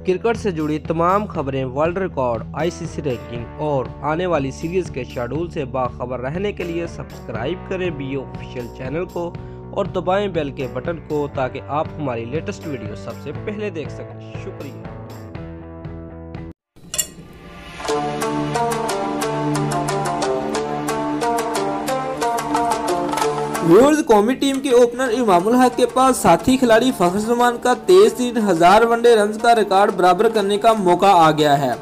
Cricket से जुड़ी तमाम खबरें, वर्ल्ड रिकॉर्ड, आईसीसी रैंकिंग और आने वाली सीरीज के शेड्यूल से बाखबर रहने के लिए सब्सक्राइब करें बी ऑफिशियल चैनल को और दबाएं बेल के बटन को ताकि आप हमारी लेटेस्ट वीडियो सबसे पहले देख सकें। शुक्रिया। व्यूअर्स, कौमी टीम के ओपनर इमामुल हक के पास साथी खिलाड़ी फखर जमान का 23,000 वनडे रन का रिकॉर्ड बराबर करने का मौका आ गया है।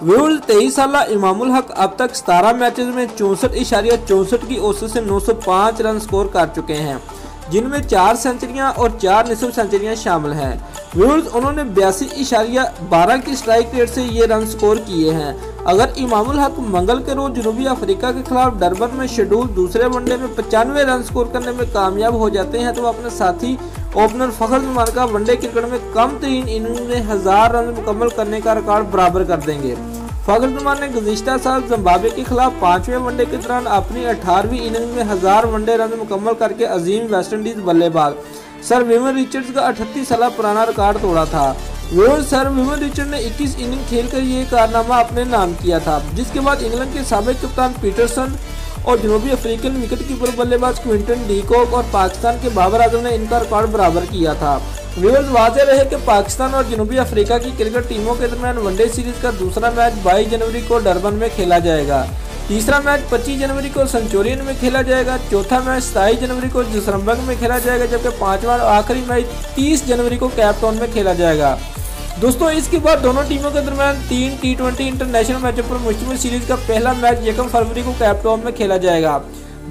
व्यूअर्स, 23 साल इमामुल हक अब तक 17 मैचेस में 64.64 की औसत से 905 रन स्कोर कर चुके हैं, जिनमें 4 सेंचुरियां और 4 निसफ सेंचुरियां शामिल हैं। व्यूअर्स, उन्होंने 82.12 की स्ट्राइक रेट से ये रन स्कोर किए हैं। अगर इमामुल हक मंगल के रोज जनूबी अफ्रीका के खिलाफ डरबन में शेड्यूल दूसरे वनडे में 95 रन स्कोर करने में कामयाब हो जाते हैं तो वो अपने साथी ओपनर फखर जमान का वनडे क्रिकेट में कम तरीन इनिंग में 1000 रन मुकम्मल करने का रिकॉर्ड बराबर कर देंगे। फखर जमान ने गुज़िश्ता साल जिम्बाब्वे के खिलाफ 5वें वनडे के दौरान अपनी 18वीं इनिंग में 1000 वनडे रन मुकम्मल करके अजीम वेस्टइंडीज बल्लेबाज सर विवियन रिचर्ड्स का 38 साल पुराना रिकॉर्ड तोड़ा था। सर विवियन रिचर्ड ने 21 इनिंग खेलकर ये कारनामा अपने नाम किया था, जिसके बाद इंग्लैंड के साबिक कप्तान पीटरसन और जनूबी अफ्रीकन विकेटकीपर बल्लेबाज क्विंटन डी कॉक और पाकिस्तान के बाबर आजम ने इनका रिकॉर्ड बराबर किया था। व्यूअर्स, वाज़ेह रहे कि पाकिस्तान और जनूबी अफ्रीका की क्रिकेट टीमों के दरमियान वनडे सीरीज का दूसरा मैच 22 जनवरी को डरबन में खेला जाएगा। तीसरा मैच 25 जनवरी को सेंचुरियन में खेला जाएगा। चौथा मैच 27 जनवरी को जोहान्सबर्ग में खेला जाएगा, जबकि पांचवा और आखिरी मैच 30 जनवरी को केप टाउन में खेला जाएगा। दोस्तों, इसके बाद दोनों टीमों के दरमियान 3 T20 इंटरनेशनल मैचों पर मुश्तमिल सीरीज का पहला मैच 1 फरवरी को केप टाउन में खेला जाएगा।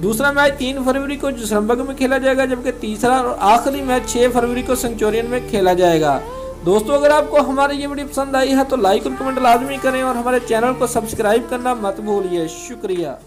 दूसरा मैच 3 फरवरी को जोहान्सबर्ग में खेला जाएगा, जबकि तीसरा और आखिरी मैच 6 फरवरी को सेंचुरियन में खेला जाएगा। दोस्तों, अगर आपको हमारी ये वीडियो पसंद आई है तो लाइक और कमेंट लाजमी करें और हमारे चैनल को सब्सक्राइब करना मत भूलिए। शुक्रिया।